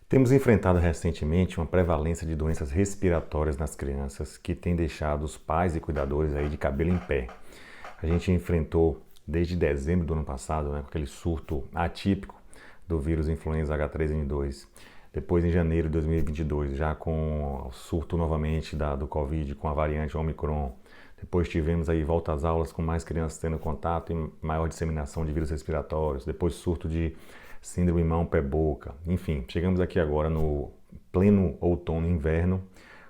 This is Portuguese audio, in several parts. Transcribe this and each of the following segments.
Temos enfrentado recentemente uma prevalência de doenças respiratórias nas crianças que tem deixado os pais e cuidadores aí de cabelo em pé. A gente enfrentou desde dezembro do ano passado, com aquele surto atípico do vírus influenza H3N2. Depois, em janeiro de 2022, já com o surto novamente do Covid, com a variante Omicron. Depois tivemos aí volta às aulas com mais crianças tendo contato e maior disseminação de vírus respiratórios. Depois surto de síndrome mão-pé-boca. Enfim, chegamos aqui agora no pleno outono e inverno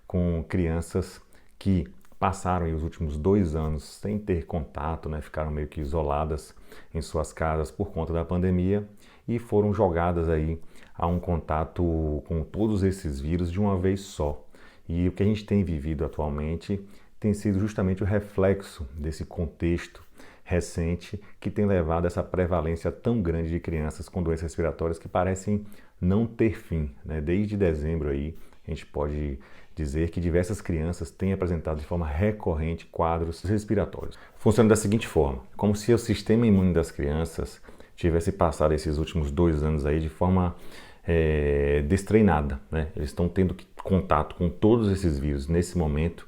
com crianças que passaram aí os últimos 2 anos sem ter contato, ficaram meio que isoladas em suas casas por conta da pandemia e foram jogadas aí a um contato com todos esses vírus de uma vez só. E o que a gente tem vivido atualmente tem sido justamente o reflexo desse contexto recente que tem levado a essa prevalência tão grande de crianças com doenças respiratórias que parecem não ter fim. Desde dezembro aí, a gente pode dizer que diversas crianças têm apresentado de forma recorrente quadros respiratórios. Funciona da seguinte forma, como se o sistema imune das crianças tivesse passado esses últimos 2 anos aí de forma destreinada. Eles estão tendo contato com todos esses vírus nesse momento,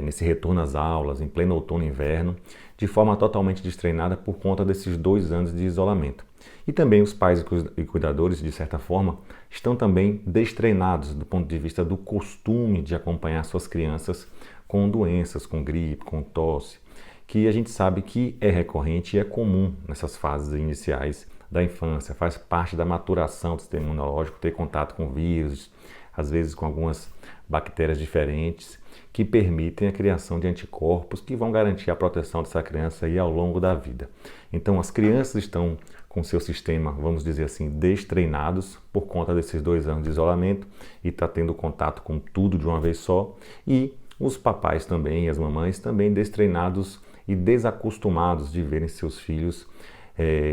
nesse retorno às aulas, em pleno outono e inverno, de forma totalmente destreinada por conta desses 2 anos de isolamento. E também os pais e cuidadores, de certa forma, estão também destreinados do ponto de vista do costume de acompanhar suas crianças com doenças, com gripe, com tosse, que a gente sabe que é recorrente e é comum nessas fases iniciais da infância, faz parte da maturação do sistema imunológico ter contato com vírus, às vezes com algumas bactérias diferentes, que permitem a criação de anticorpos que vão garantir a proteção dessa criança aí ao longo da vida. Então as crianças estão com seu sistema, vamos dizer assim, destreinados por conta desses 2 anos de isolamento e está tendo contato com tudo de uma vez só, e os papais também e as mamães também destreinados e desacostumados de verem seus filhos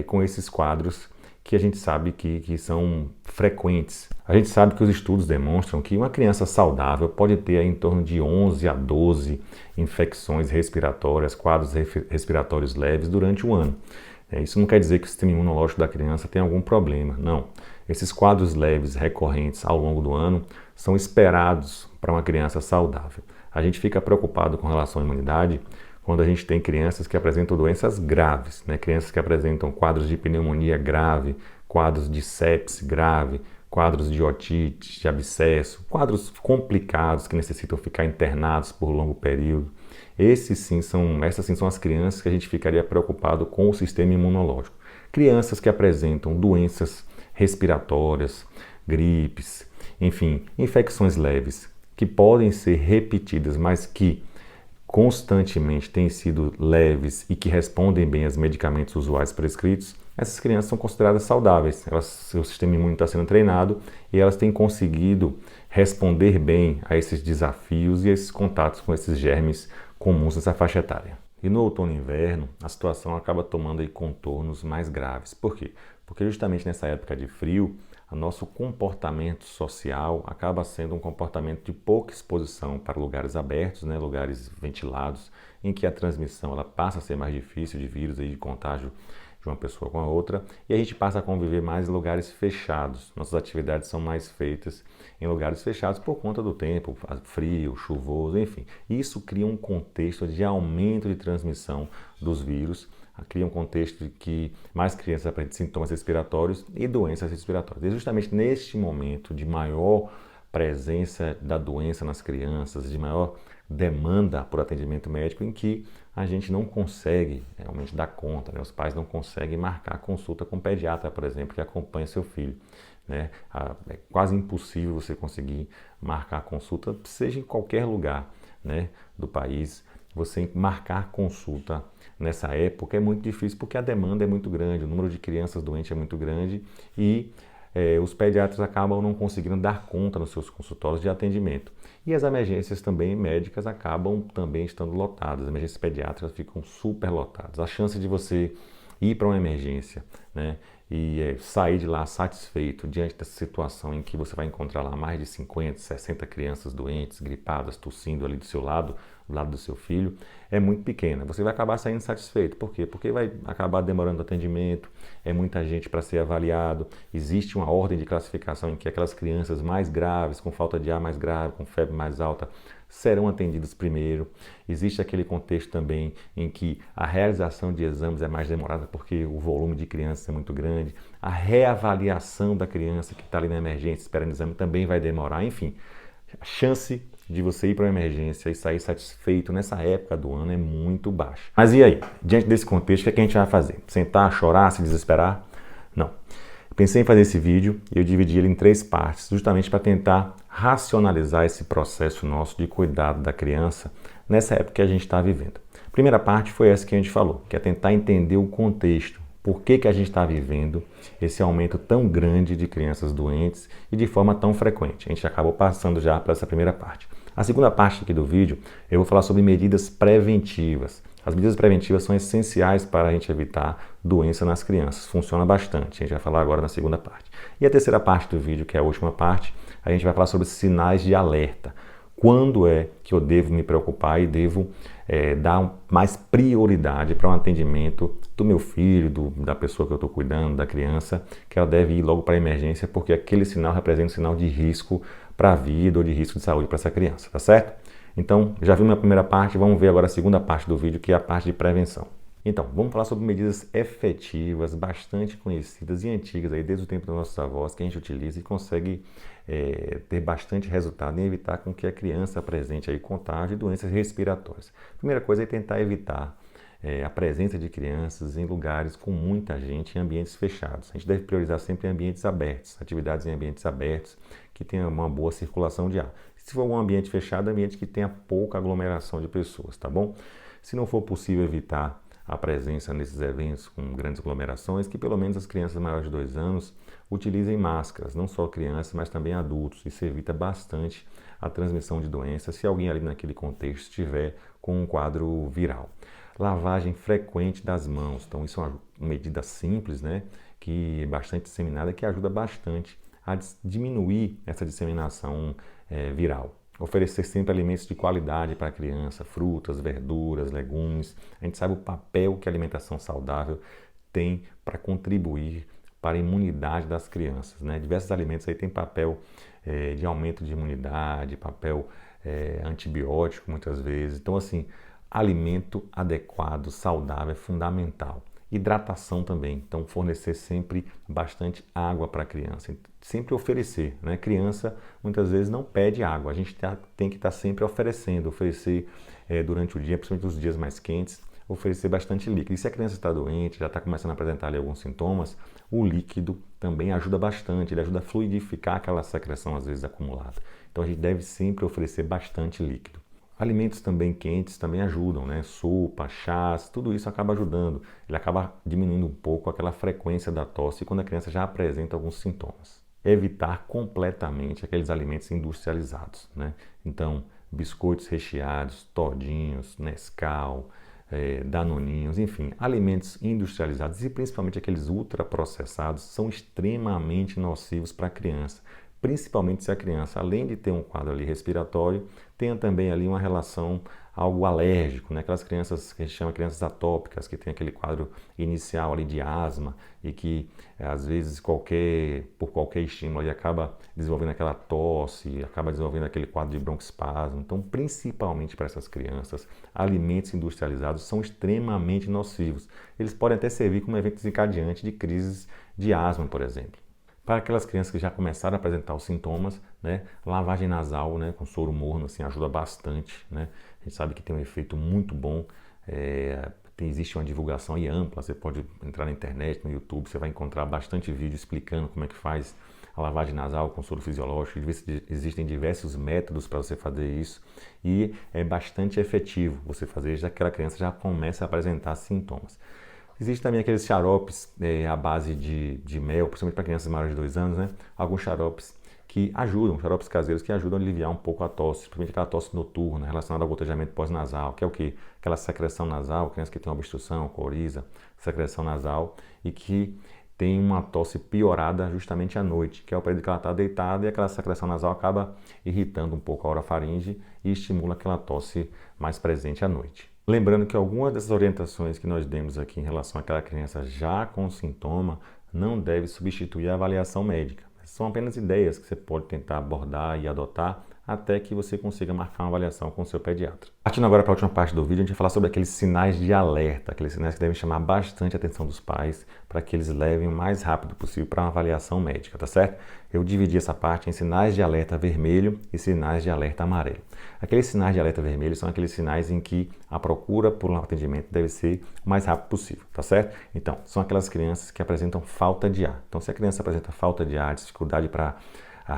com esses quadros que a gente sabe que são frequentes. A gente sabe que os estudos demonstram que uma criança saudável pode ter em torno de 11 a 12 infecções respiratórias, quadros respiratórios leves durante o ano. Isso não quer dizer que o sistema imunológico da criança tem algum problema, não. Esses quadros leves recorrentes ao longo do ano são esperados para uma criança saudável. A gente fica preocupado com relação à imunidade quando a gente tem crianças que apresentam doenças graves, crianças que apresentam quadros de pneumonia grave, quadros de sepse grave, quadros de otite, de abscesso, quadros complicados que necessitam ficar internados por longo período. Essas sim são as crianças que a gente ficaria preocupado com o sistema imunológico. Crianças que apresentam doenças respiratórias, gripes, enfim, infecções leves, que podem ser repetidas, mas que constantemente têm sido leves e que respondem bem aos medicamentos usuais prescritos, essas crianças são consideradas saudáveis. Seu sistema imune está sendo treinado e elas têm conseguido responder bem a esses desafios e a esses contatos com esses germes comuns nessa faixa etária. E no outono e inverno, a situação acaba tomando aí contornos mais graves. Por quê? Porque justamente nessa época de frio, o nosso comportamento social acaba sendo um comportamento de pouca exposição para lugares abertos, lugares ventilados, em que a transmissão ela passa a ser mais difícil de vírus e de contágio de uma pessoa com a outra, e a gente passa a conviver mais em lugares fechados. Nossas atividades são mais feitas em lugares fechados por conta do tempo, frio, chuvoso, enfim. Isso cria um contexto de aumento de transmissão dos vírus, cria um contexto de que mais crianças apresentam sintomas respiratórios e doenças respiratórias. E justamente neste momento de maior presença da doença nas crianças, de maior demanda por atendimento médico, em que a gente não consegue realmente dar conta, os pais não conseguem marcar consulta com o pediatra, por exemplo, que acompanha seu filho. É quase impossível você conseguir marcar a consulta, seja em qualquer lugar do país. Você marcar consulta nessa época é muito difícil porque a demanda é muito grande, o número de crianças doentes é muito grande e os pediatras acabam não conseguindo dar conta nos seus consultórios de atendimento. E as emergências também médicas acabam também estando lotadas, as emergências pediátricas ficam super lotadas. A chance de você ir para uma emergência, né? E sair de lá satisfeito diante dessa situação em que você vai encontrar lá mais de 50, 60 crianças doentes, gripadas, tossindo ali do lado do seu filho, é muito pequena. Você vai acabar saindo satisfeito. Por quê? Porque vai acabar demorando o atendimento, é muita gente para ser avaliado, existe uma ordem de classificação em que aquelas crianças mais graves, com falta de ar mais grave, com febre mais alta, serão atendidas primeiro. Existe aquele contexto também em que a realização de exames é mais demorada porque o volume de crianças é muito grande. A reavaliação da criança que está ali na emergência esperando exame também vai demorar. Enfim, a chance de você ir para uma emergência e sair satisfeito nessa época do ano é muito baixa. Mas e aí? Diante desse contexto, o que a gente vai fazer? Sentar, chorar, se desesperar? Não. Pensei em fazer esse vídeo e eu dividi ele em 3 partes, justamente para tentar racionalizar esse processo nosso de cuidado da criança nessa época que a gente está vivendo. A primeira parte foi essa que a gente falou, que é tentar entender o contexto, por que a gente está vivendo esse aumento tão grande de crianças doentes e de forma tão frequente. A gente acabou passando já para essa primeira parte. A segunda parte aqui do vídeo, eu vou falar sobre medidas preventivas. As medidas preventivas são essenciais para a gente evitar doença nas crianças. Funciona bastante. A gente vai falar agora na segunda parte. E a terceira parte do vídeo, que é a última parte, a gente vai falar sobre sinais de alerta. Quando é que eu devo me preocupar e devo dar mais prioridade para um atendimento do meu filho, da pessoa que eu estou cuidando, da criança, que ela deve ir logo para a emergência, porque aquele sinal representa um sinal de risco para a vida ou de risco de saúde para essa criança, tá certo? Então, já viu minha primeira parte, vamos ver agora a segunda parte do vídeo, que é a parte de prevenção. Então, vamos falar sobre medidas efetivas, bastante conhecidas e antigas, aí, desde o tempo dos nossos avós, que a gente utiliza e consegue ter bastante resultado em evitar com que a criança apresente aí contágio de doenças respiratórias. Primeira coisa é tentar evitar a presença de crianças em lugares com muita gente, em ambientes fechados. A gente deve priorizar sempre ambientes abertos, atividades em ambientes abertos, que tenham uma boa circulação de ar. Se for um ambiente fechado, ambiente que tenha pouca aglomeração de pessoas, tá bom? Se não for possível evitar a presença nesses eventos com grandes aglomerações, que pelo menos as crianças maiores de 2 anos utilizem máscaras, não só crianças, mas também adultos. Isso evita bastante a transmissão de doenças se alguém ali naquele contexto estiver com um quadro viral. Lavagem frequente das mãos. Então isso é uma medida simples, né, que é bastante disseminada, que ajuda bastante a diminuir essa disseminação viral. Oferecer sempre alimentos de qualidade para a criança, frutas, verduras, legumes. A gente sabe o papel que a alimentação saudável tem para contribuir para a imunidade das crianças, né? Diversos alimentos aí têm papel de aumento de imunidade, papel antibiótico muitas vezes. Então, assim, alimento adequado, saudável é fundamental. Hidratação também, então fornecer sempre bastante água para a criança, sempre oferecer, né? Criança muitas vezes não pede água, a gente tem que estar sempre oferecer durante o dia, principalmente nos dias mais quentes, oferecer bastante líquido. E se a criança está doente, já está começando a apresentar ali alguns sintomas, o líquido também ajuda bastante, ele ajuda a fluidificar aquela secreção às vezes acumulada. Então a gente deve sempre oferecer bastante líquido. Alimentos também quentes também ajudam, né? Sopa, chás, tudo isso acaba ajudando. Ele acaba diminuindo um pouco aquela frequência da tosse quando a criança já apresenta alguns sintomas. Evitar completamente aqueles alimentos industrializados, né? Então, biscoitos recheados, todinhos, Nescau, danoninhos, enfim, alimentos industrializados e principalmente aqueles ultraprocessados são extremamente nocivos para a criança. Principalmente se a criança, além de ter um quadro ali respiratório, tenha também ali uma relação, algo alérgico, né? Aquelas crianças que a gente chama crianças atópicas, que tem aquele quadro inicial ali de asma e que às vezes por qualquer estímulo ali acaba desenvolvendo aquela tosse, acaba desenvolvendo aquele quadro de broncoespasmo. Então, principalmente para essas crianças, alimentos industrializados são extremamente nocivos. Eles podem até servir como evento desencadeante de crises de asma, por exemplo. Para aquelas crianças que já começaram a apresentar os sintomas, né, lavagem nasal, né, com soro morno, assim, ajuda bastante, né? A gente sabe que tem um efeito muito bom. Existe uma divulgação aí ampla, você pode entrar na internet, no YouTube, você vai encontrar bastante vídeo explicando como é que faz a lavagem nasal com soro fisiológico. Existem diversos métodos para você fazer isso e é bastante efetivo você fazer, já que aquela criança já começa a apresentar sintomas. Existem também aqueles xaropes à base de mel, principalmente para crianças maiores de 2 anos, né? Alguns xaropes que ajudam, xaropes caseiros que ajudam a aliviar um pouco a tosse, principalmente aquela tosse noturna relacionada ao gotejamento pós-nasal, que é o quê? Aquela secreção nasal, criança que tem obstrução, coriza, secreção nasal e que tem uma tosse piorada justamente à noite, que é o período que ela está deitada e aquela secreção nasal acaba irritando um pouco a orofaringe e estimula aquela tosse mais presente à noite. Lembrando que algumas dessas orientações que nós demos aqui em relação àquela criança já com sintoma não deve substituir a avaliação médica. São apenas ideias que você pode tentar abordar e adotar até que você consiga marcar uma avaliação com o seu pediatra. Partindo agora para a última parte do vídeo, a gente vai falar sobre aqueles sinais de alerta, aqueles sinais que devem chamar bastante a atenção dos pais para que eles levem o mais rápido possível para uma avaliação médica, tá certo? Eu dividi essa parte em sinais de alerta vermelho e sinais de alerta amarelo. Aqueles sinais de alerta vermelho são aqueles sinais em que a procura por um atendimento deve ser o mais rápido possível, tá certo? Então, são aquelas crianças que apresentam falta de ar. Então, se a criança apresenta falta de ar, dificuldade para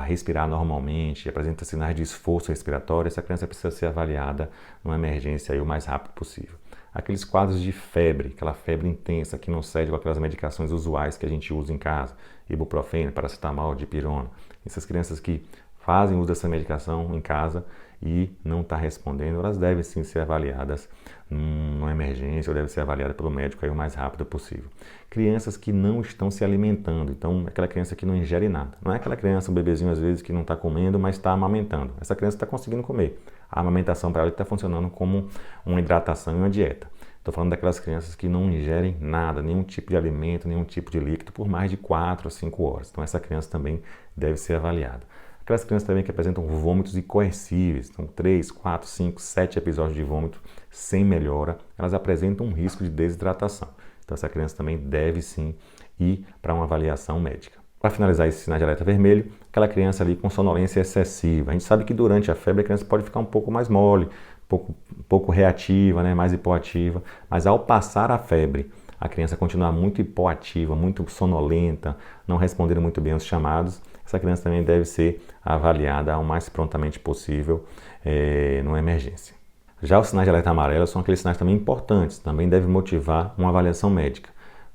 respirar normalmente, apresenta sinais de esforço respiratório, essa criança precisa ser avaliada numa emergência aí o mais rápido possível. Aqueles quadros de febre, aquela febre intensa que não cede com aquelas medicações usuais que a gente usa em casa, ibuprofeno, paracetamol, dipirona. Essas crianças que fazem uso dessa medicação em casa e não está respondendo, elas devem sim ser avaliadas numa emergência ou devem ser avaliadas pelo médico aí o mais rápido possível. Crianças que não estão se alimentando, então aquela criança que não ingere nada. Não é aquela criança, um bebezinho às vezes que não está comendo, mas está amamentando. Essa criança está conseguindo comer. A amamentação para ela está funcionando como uma hidratação e uma dieta. Estou falando daquelas crianças que não ingerem nada, nenhum tipo de alimento, nenhum tipo de líquido por mais de 4 a 5 horas. Então essa criança também deve ser avaliada. Aquelas crianças também que apresentam vômitos incoercíveis, então 3, 4, 5, 7 episódios de vômito sem melhora, elas apresentam um risco de desidratação. Então essa criança também deve sim ir para uma avaliação médica. Para finalizar esse sinal de alerta vermelho, aquela criança ali com sonolência excessiva. A gente sabe que durante a febre a criança pode ficar um pouco mais mole, um pouco reativa, né, mais hipoativa, mas ao passar a febre, a criança continuar muito hipoativa, muito sonolenta, não respondendo muito bem aos chamados, essa criança também deve ser avaliada o mais prontamente possível numa emergência. Já os sinais de alerta amarelo são aqueles sinais também importantes, também devem motivar uma avaliação médica.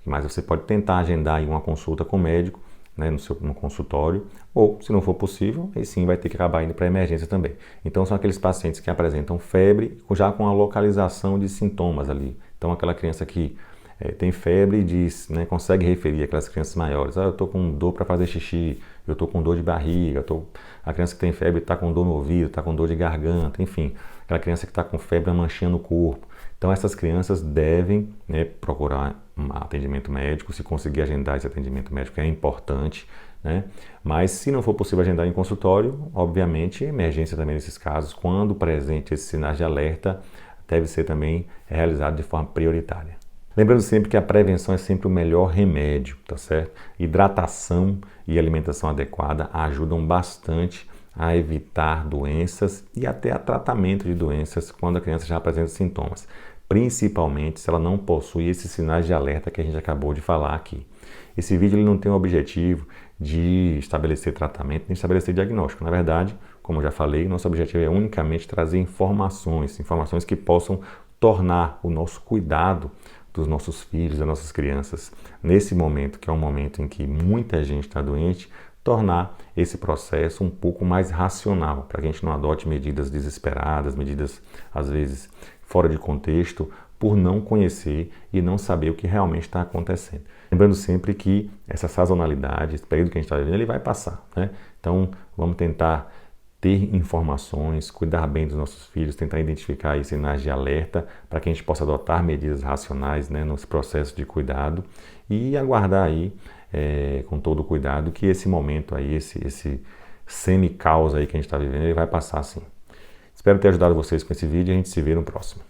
Mas você pode tentar agendar aí uma consulta com o médico, né, no consultório, ou se não for possível, aí sim vai ter que acabar indo para a emergência também. Então são aqueles pacientes que apresentam febre já com a localização de sintomas ali. Então aquela criança que tem febre e diz, né, consegue referir aquelas crianças maiores, eu estou com dor para fazer xixi, eu estou com dor de barriga, a criança que tem febre está com dor no ouvido, está com dor de garganta, enfim, aquela criança que está com febre, uma manchinha no corpo. Então essas crianças devem, né, procurar um atendimento médico, se conseguir agendar esse atendimento médico é importante, né? Mas se não for possível agendar em consultório, obviamente emergência também nesses casos, quando presente esses sinais de alerta, deve ser também realizado de forma prioritária. Lembrando sempre que a prevenção é sempre o melhor remédio, tá certo? Hidratação e alimentação adequada ajudam bastante a evitar doenças e até a tratamento de doenças quando a criança já apresenta sintomas, principalmente se ela não possui esses sinais de alerta que a gente acabou de falar aqui. Esse vídeo ele não tem o objetivo de estabelecer tratamento nem estabelecer diagnóstico. Na verdade, como eu já falei, nosso objetivo é unicamente trazer informações que possam tornar o nosso cuidado dos nossos filhos, das nossas crianças, nesse momento, que é um momento em que muita gente está doente, tornar esse processo um pouco mais racional, para que a gente não adote medidas desesperadas, medidas, às vezes, fora de contexto, por não conhecer e não saber o que realmente está acontecendo. Lembrando sempre que essa sazonalidade, esse período que a gente está vivendo, ele vai passar, né? Então, vamos tentar ter informações, cuidar bem dos nossos filhos, tentar identificar aí sinais de alerta para que a gente possa adotar medidas racionais, né, nos processos de cuidado e aguardar aí com todo o cuidado que esse momento aí, esse semi-caos aí que a gente está vivendo, ele vai passar sim. Espero ter ajudado vocês com esse vídeo e a gente se vê no próximo.